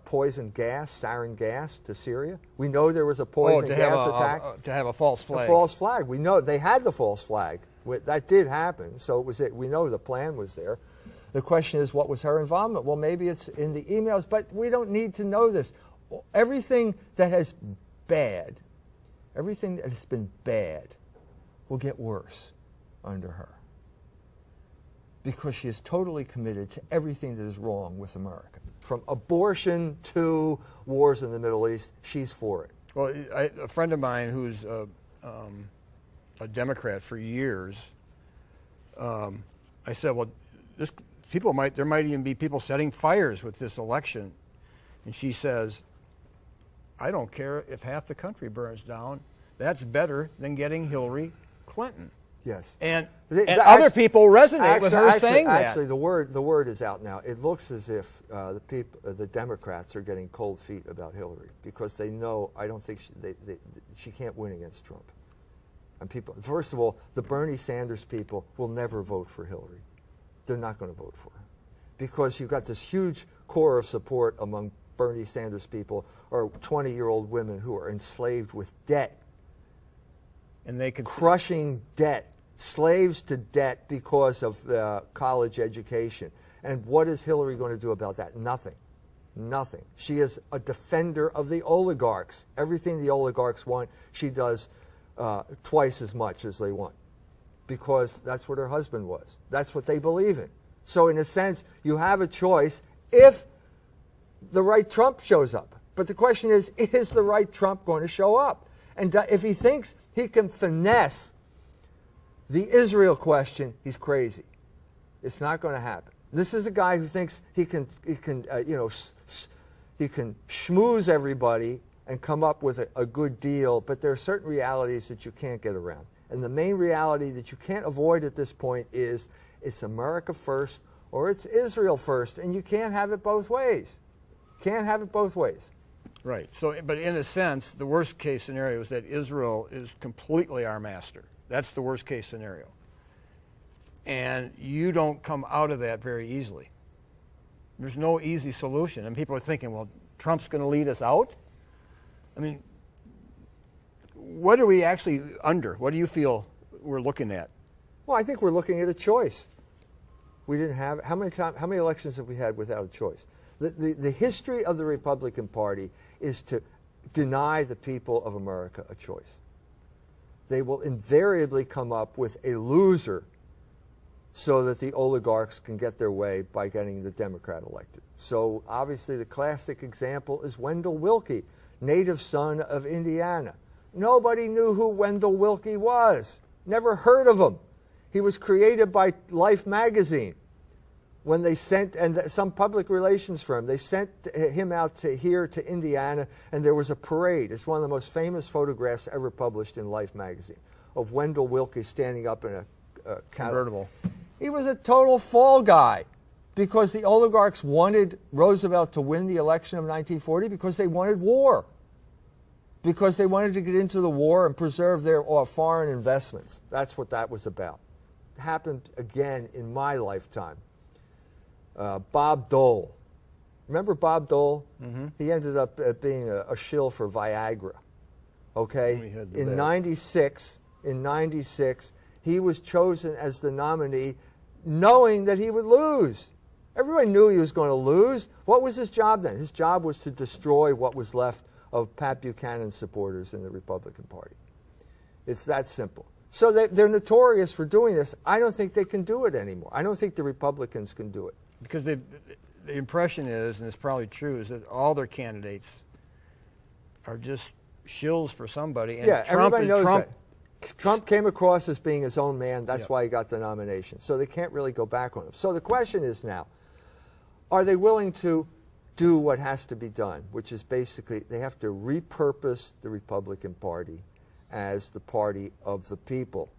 poison gas, sarin gas, to Syria. We know there was a poison gas attack. To have a false flag. A false flag. We know they had the false flag. That did happen. So it was it. We know the plan was there. The question is, what was her involvement? Well, maybe it's in the emails, but we don't need to know this. Everything that has been bad, will get worse under her, because she is totally committed to everything that is wrong with America. From abortion to wars in the Middle East, she's for it. Well, a friend of mine who's a Democrat for years, I said, well, there might even be people setting fires with this election. And she says, I don't care if half the country burns down. That's better than getting Hillary Clinton. Yes. And other people resonate with her saying that. Actually, the word is out now. It looks as if the Democrats are getting cold feet about Hillary, because they know, I don't think she can't win against Trump. And people, first of all, the Bernie Sanders people will never vote for Hillary. They're not going to vote for her, because you've got this huge core of support among Bernie Sanders people, or 20-year-old women who are enslaved with debt. And they could crushing debt, slaves to debt because of the college education. And what is Hillary going to do about that? Nothing. Nothing. She is a defender of the oligarchs. Everything the oligarchs want, she does twice as much as they want, because that's what her husband was. That's what they believe in. So in a sense, you have a choice if the right Trump shows up. But the question is the right Trump going to show up? And if he thinks he can finesse the Israel question, he's crazy. It's not going to happen. This is a guy who thinks he can schmooze everybody and come up with a good deal, but there are certain realities that you can't get around. And the main reality that you can't avoid at this point is it's America first or it's Israel first, and you can't have it both ways. Can't have it both ways. Right. So, but in a sense, the worst case scenario is that Israel is completely our master. That's the worst case scenario. And you don't come out of that very easily. There's no easy solution. And people are thinking, well, Trump's going to lead us out? I mean, what are we actually under? What do you feel we're looking at? Well, I think we're looking at a choice. We didn't have, how many elections have we had without a choice? The history of the Republican Party is to deny the people of America a choice. They will invariably come up with a loser so that the oligarchs can get their way by getting the Democrat elected. So obviously the classic example is Wendell Willkie, native son of Indiana. Nobody knew who Wendell Willkie was. Never heard of him. He was created by Life magazine. When they sent, and some public relations firm, they sent him out to Indiana, and there was a parade. It's one of the most famous photographs ever published in Life magazine of Wendell Willkie standing up in a Convertible. He was a total fall guy because the oligarchs wanted Roosevelt to win the election of 1940 because they wanted war, because they wanted to get into the war and preserve their foreign investments. That's what that was about. It happened again in my lifetime. Bob Dole. Remember Bob Dole? Mm-hmm. He ended up being a shill for Viagra. Okay? In 96, he was chosen as the nominee knowing that he would lose. Everybody knew he was going to lose. What was his job then? His job was to destroy what was left of Pat Buchanan's supporters in the Republican Party. It's that simple. So they're notorious for doing this. I don't think they can do it anymore. I don't think the Republicans can do it. Because the impression is, and it's probably true, is that all their candidates are just shills for somebody. And yeah, everybody knows Trump, that. Trump came across as being his own man. That's why he got the nomination. So they can't really go back on him. So the question is now, are they willing to do what has to be done, which is basically they have to repurpose the Republican Party as the party of the people,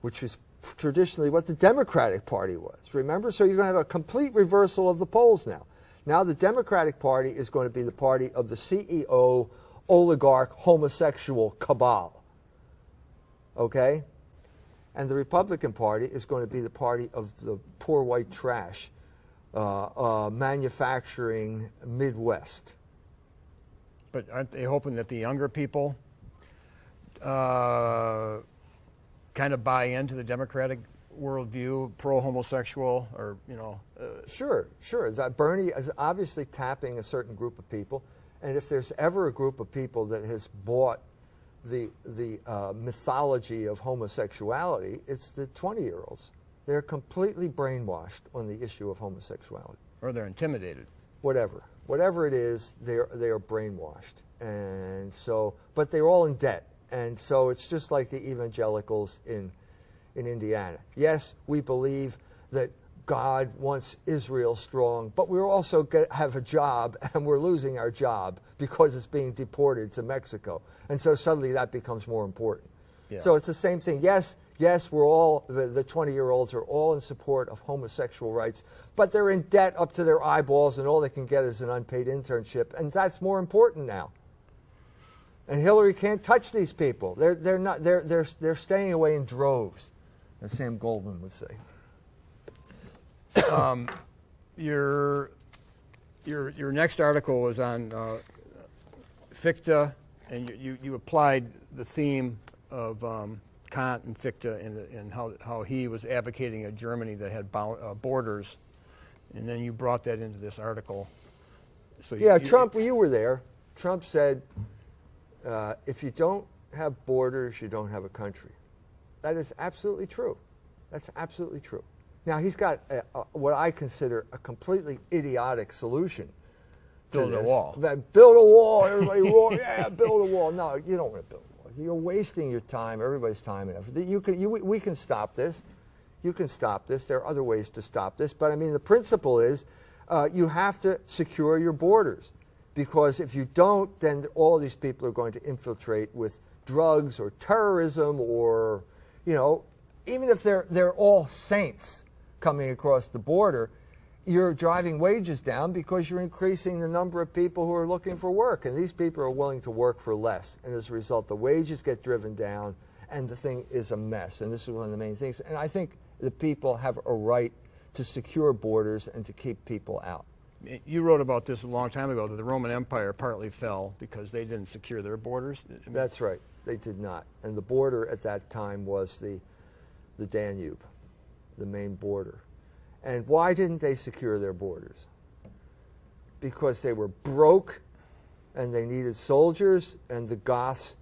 which is traditionally what the Democratic Party was. Remember? So you're going to have a complete reversal of the polls now. Now the Democratic Party is going to be the party of the CEO, oligarch, homosexual cabal. Okay? And the Republican Party is going to be the party of the poor white trash, manufacturing Midwest. But aren't they hoping that the younger people kind of buy into the Democratic worldview, pro-homosexual, or, you know? Sure. Bernie is obviously tapping a certain group of people, and if there's ever a group of people that has bought the mythology of homosexuality, it's the 20-year-olds. They're completely brainwashed on the issue of homosexuality. Or they're intimidated. Whatever it is, they are brainwashed. And so, but they're all in debt. And so it's just like the evangelicals in Indiana. Yes, we believe that God wants Israel strong, but we also have a job, and we're losing our job because it's being deported to Mexico. And so suddenly that becomes more important. Yeah. So it's the same thing. Yes, we're all, the 20-year-olds are all in support of homosexual rights, but they're in debt up to their eyeballs, and all they can get is an unpaid internship, and that's more important now. And Hillary can't touch these people. They're staying away in droves, as Sam Goldman would say. Your next article was on Fichte, and you applied the theme of Kant and Fichte and how he was advocating a Germany that had borders, and then you brought that into this article. So Trump, you were there. Trump said, if you don't have borders, you don't have a country. That is absolutely true. That's absolutely true. Now, he's got what I consider a completely idiotic solution to build a wall. Build a wall. Everybody roar, yeah, build a wall. No, you don't want to build a wall. You're wasting your time, everybody's time and effort. We can stop this. You can stop this. There are other ways to stop this. But, I mean, the principle is you have to secure your borders. Because if you don't, then all these people are going to infiltrate with drugs or terrorism or, you know, even if they're all saints coming across the border, you're driving wages down because you're increasing the number of people who are looking for work. And these people are willing to work for less. And as a result, the wages get driven down, and the thing is a mess. And this is one of the main things. And I think the people have a right to secure borders and to keep people out. You wrote about this a long time ago, that the Roman Empire partly fell because they didn't secure their borders. That's right. They did not. And the border at that time was the Danube, the main border. And why didn't they secure their borders? Because they were broke and they needed soldiers, and the Goths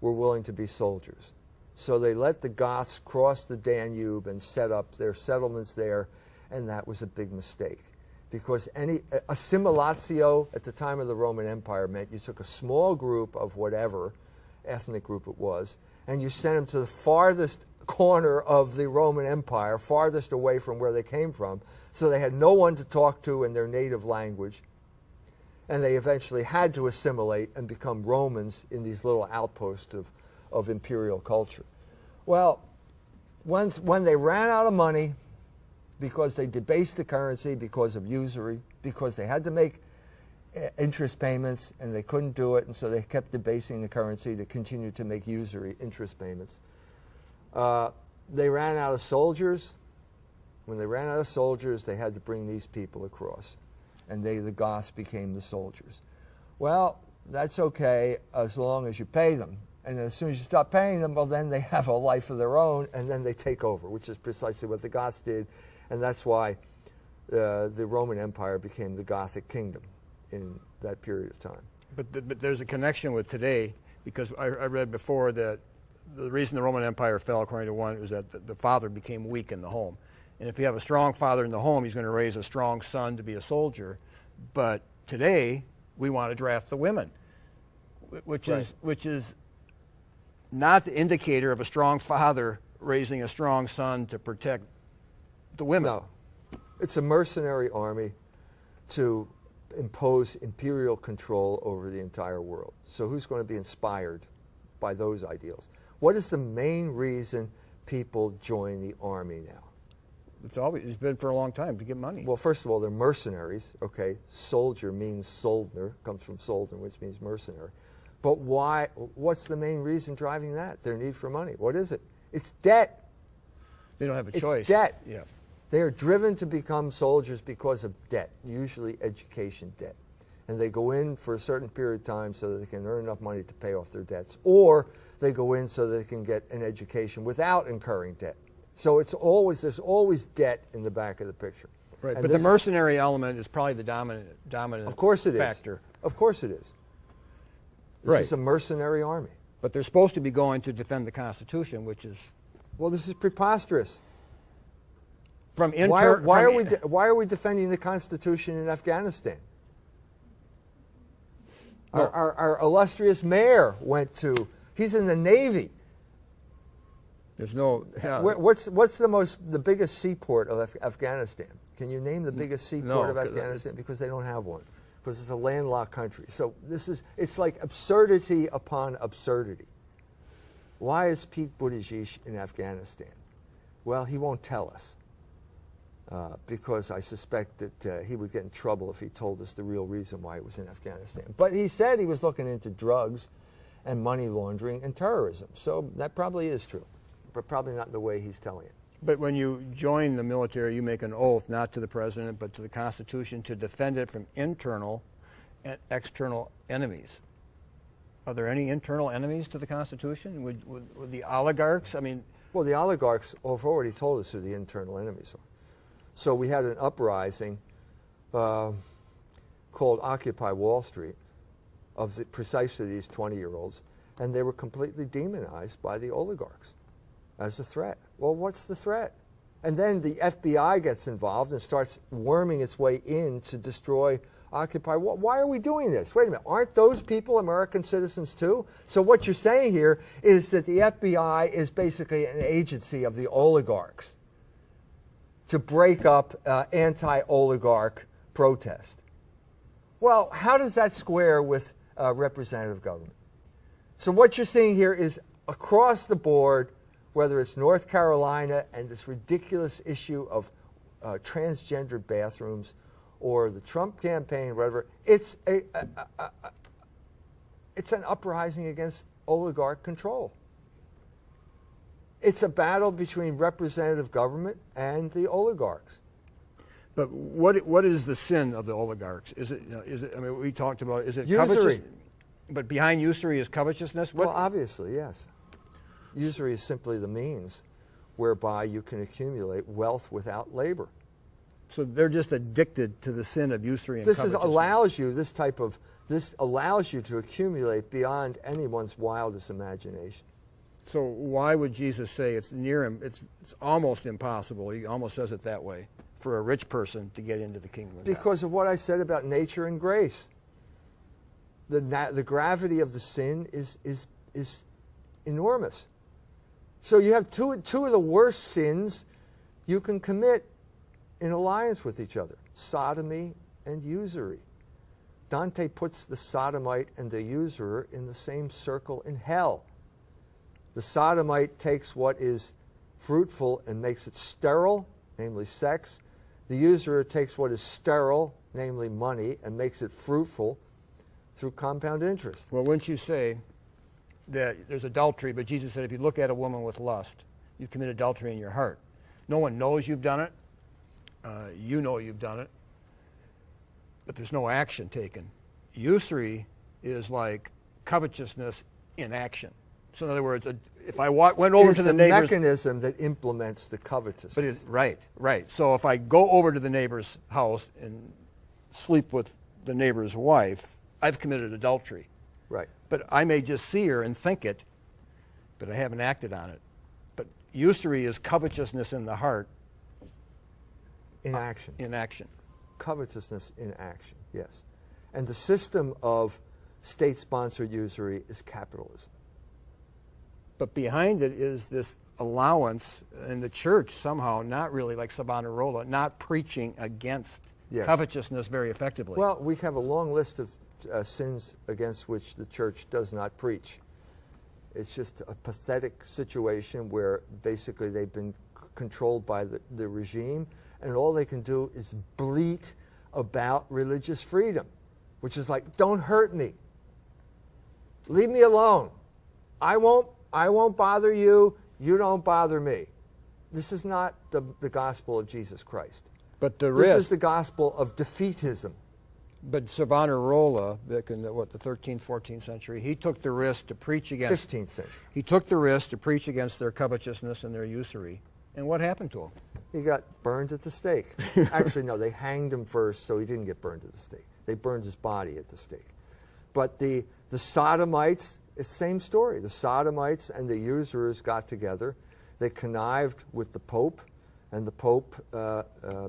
were willing to be soldiers. So they let the Goths cross the Danube and set up their settlements there, and that was a big mistake. Because assimilatio at the time of the Roman Empire meant you took a small group of whatever ethnic group it was, and you sent them to the farthest corner of the Roman Empire, farthest away from where they came from, so they had no one to talk to in their native language, and they eventually had to assimilate and become Romans in these little outposts of imperial culture. Well, when they ran out of money, because they debased the currency because of usury, because they had to make interest payments and they couldn't do it, and so they kept debasing the currency to continue to make usury interest payments. They ran out of soldiers. When they ran out of soldiers, they had to bring these people across, and the Goths became the soldiers. Well, that's okay as long as you pay them. And as soon as you stop paying them, well, then they have a life of their own, and then they take over, which is precisely what the Goths did. And that's why the Roman Empire became the Gothic kingdom in that period of time. But there's a connection with today, because I read before that the reason the Roman Empire fell, according to one, was that the father became weak in the home. And if you have a strong father in the home, he's going to raise a strong son to be a soldier. But today, we want to draft the women, which is not the indicator of a strong father raising a strong son to protect the women. No. It's a mercenary army to impose imperial control over the entire world. So who's going to be inspired by those ideals? What is the main reason people join the army now? It's been for a long time, to get money. Well, first of all, they're mercenaries. Okay, soldier means soldner, comes from soldner, which means mercenary. But why? What's the main reason driving that? Their need for money. What is it? It's debt. They don't have a choice. It's debt. Yeah. They are driven to become soldiers because of debt, usually education debt. And they go in for a certain period of time so that they can earn enough money to pay off their debts. Or they go in so that they can get an education without incurring debt. So there's always debt in the back of the picture. Right, but the mercenary element is probably the dominant of course it factor. Is. Of course it is. This is a mercenary army. But they're supposed to be going to defend the Constitution, which is... Well, this is preposterous. Why are we defending the Constitution in Afghanistan? No. Our illustrious mayor he's in the Navy. There's no... What's the biggest seaport of Afghanistan? Can you name the biggest seaport of Afghanistan? Because they don't have one. Because it's a landlocked country. So it's like absurdity upon absurdity. Why is Pete Buttigieg in Afghanistan? Well, he won't tell us. Because I suspect that he would get in trouble if he told us the real reason why he was in Afghanistan. But he said he was looking into drugs and money laundering and terrorism. So that probably is true, but probably not in the way he's telling it. But when you join the military, you make an oath, not to the president, but to the Constitution, to defend it from internal and external enemies. Are there any internal enemies to the Constitution? Would the oligarchs, Well, the oligarchs have already told us who the internal enemies are. So we had an uprising called Occupy Wall Street of precisely these 20-year-olds, and they were completely demonized by the oligarchs as a threat. Well, what's the threat? And then the FBI gets involved and starts worming its way in to destroy Occupy. Why are we doing this? Wait a minute, aren't those people American citizens too? So what you're saying here is that the FBI is basically an agency of the oligarchs to break up anti-oligarch protest. Well, how does that square with representative government? So what you're seeing here is across the board, whether it's North Carolina and this ridiculous issue of transgender bathrooms or the Trump campaign, whatever. It's an uprising against oligarch control. It's a battle between representative government and the oligarchs. But what is the sin of the oligarchs? Is it, I mean, we talked about, is it Usury. covetous? But behind usury is covetousness? Well, obviously, yes. Usury is simply the means whereby you can accumulate wealth without labor. So they're just addicted to the sin of usury and covetousness. This allows you to accumulate beyond anyone's wildest imagination. So why would Jesus say it's near him? It's almost impossible. He almost says it that way for a rich person to get into the kingdom of God. Because of what I said about nature and grace. The gravity of the sin is enormous. So you have two of the worst sins you can commit in alliance with each other: sodomy and usury. Dante puts the sodomite and the usurer in the same circle in hell. The sodomite takes what is fruitful and makes it sterile, namely sex. The usurer takes what is sterile, namely money, and makes it fruitful through compound interest. Well, wouldn't you say that there's adultery, but Jesus said if you look at a woman with lust, you've committed adultery in your heart. No one knows you've done it. You know you've done it. But there's no action taken. Usury is like covetousness in action. So in other words, if I went over to the neighbor's... It's the mechanism that implements the covetousness. But it's, right. So if I go over to the neighbor's house and sleep with the neighbor's wife, I've committed adultery. Right. But I may just see her and think it, but I haven't acted on it. But usury is covetousness in the heart. In action. In action. Covetousness in action, yes. And the system of state-sponsored usury is capitalism. But behind it is this allowance, and the church somehow, not really like Savonarola, not preaching against covetousness very effectively. Well, we have a long list of sins against which the church does not preach. It's just a pathetic situation where basically they've been controlled by the regime, and all they can do is bleat about religious freedom, which is like, don't hurt me. Leave me alone. I won't bother you. You don't bother me. This is not the gospel of Jesus Christ. But this is the gospel of defeatism. But Savonarola, back in the 13th, 14th century, he took the risk to preach against... 15th century. He took the risk to preach against their covetousness and their usury. And what happened to him? He got burned at the stake. Actually, no, they hanged him first, so he didn't get burned at the stake. They burned his body at the stake. But the Sodomites, it's the same story. The Sodomites and the usurers got together. They connived with the Pope, and the Pope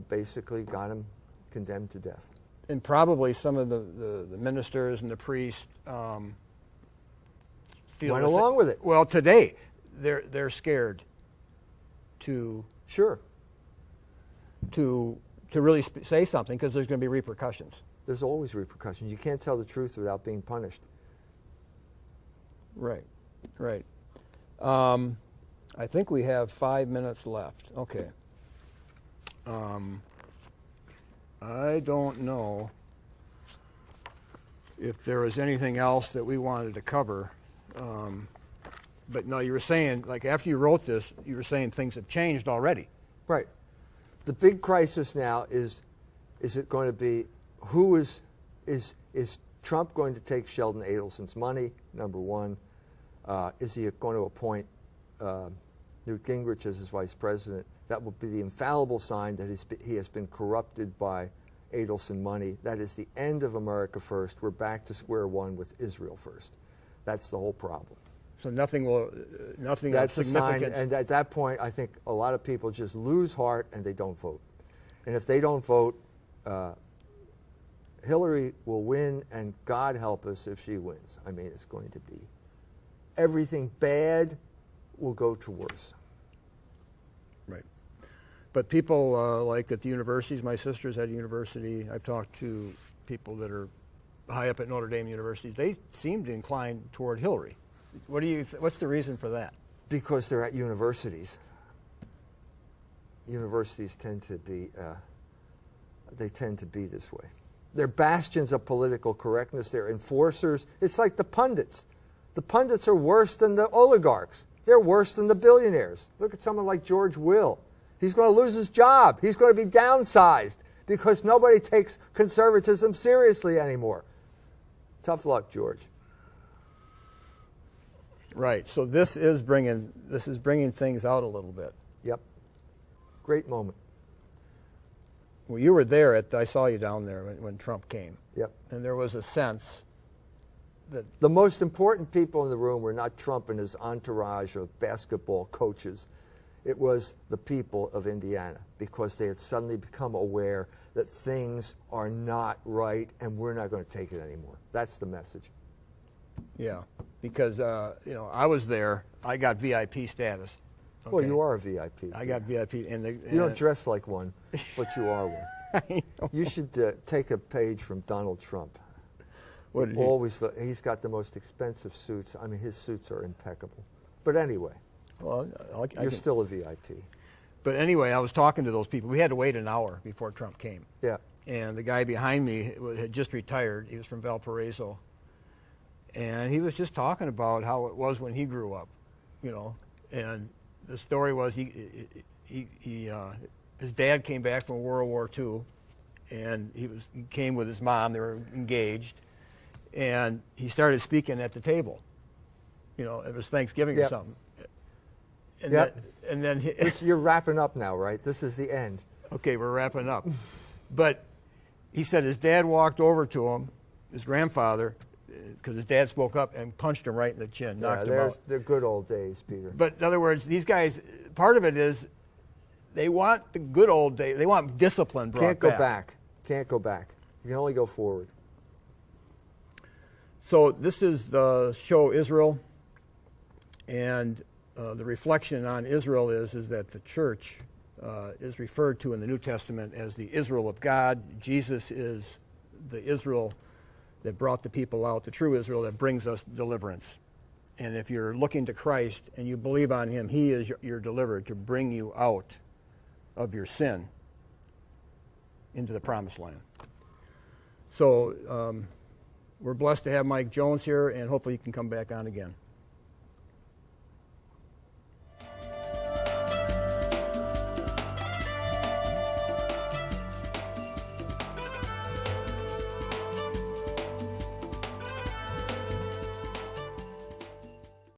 basically got him condemned to death. And probably some of the ministers and the priests feel went along with it. Well, today they're scared to really say something because there's going to be repercussions. There's always repercussions. You can't tell the truth without being punished. Right. I think we have 5 minutes left. Okay. I don't know if there was anything else that we wanted to cover. But no, you were saying, like after you wrote this, you were saying things have changed already. Right. The big crisis now is it going to be, is Trump going to take Sheldon Adelson's money, number one? Is he going to appoint Newt Gingrich as his vice president? That will be the infallible sign that he has been corrupted by Adelson money. That is the end of America first. We're back to square one with Israel first. That's the whole problem. So nothing of That's a sign, significance. and at that point, I think a lot of people just lose heart and they don't vote. And if they don't vote, Hillary will win, and God help us if she wins. I mean, it's going to be everything bad will go to worse. Right. But people like at the universities, my sister's at a university, I've talked to people that are high up at Notre Dame University, they seem to incline toward Hillary. What's the reason for that? Because they're at universities. universities tend to be, they tend to be this way. They're bastions of political correctness. They're enforcers. It's like the pundits. The pundits are worse than the oligarchs. They're worse than the billionaires. Look at someone like George Will. He's going to lose his job. He's going to be downsized because nobody takes conservatism seriously anymore. Tough luck, George. Right. So this is bringing things out a little bit. Yep. Great moment. Well, you were there I saw you down there when Trump came. Yep. And there was a sense that the most important people in the room were not Trump and his entourage of basketball coaches. It was the people of Indiana, because they had suddenly become aware that things are not right and we're not going to take it anymore. That's the message. Yeah, because I was there. I got VIP status. Okay? Well, you are a VIP. I got VIP, you don't dress like one, but you are one. I know. You should take a page from Donald Trump. What did He's got the most expensive suits. I mean, his suits are impeccable. But anyway, well, you're still a VIP. But anyway, I was talking to those people. We had to wait an hour before Trump came. Yeah. And the guy behind me had just retired. He was from Valparaiso. And he was just talking about how it was when he grew up, And the story was his dad came back from World War II, and he came with his mom. They were engaged, and he started speaking at the table. It was Thanksgiving or something. And then you're wrapping up now, right? This is the end. Okay, we're wrapping up. But he said his dad walked over to him, his grandfather, because his dad spoke up and punched him right in the chin, knocked him out. They're good old days, Peter. But in other words, these guys, part of it is they want the good old days. They want discipline brought back. Can't go back. You can only go forward. So this is the show Israel, and the reflection on Israel is that the church is referred to in the New Testament as the Israel of God. Jesus is the Israel that brought the people out, the true Israel that brings us deliverance. And if you're looking to Christ and you believe on him, he is your deliverer to bring you out of your sin into the promised land. So we're blessed to have Mike Jones here, and hopefully he can come back on again.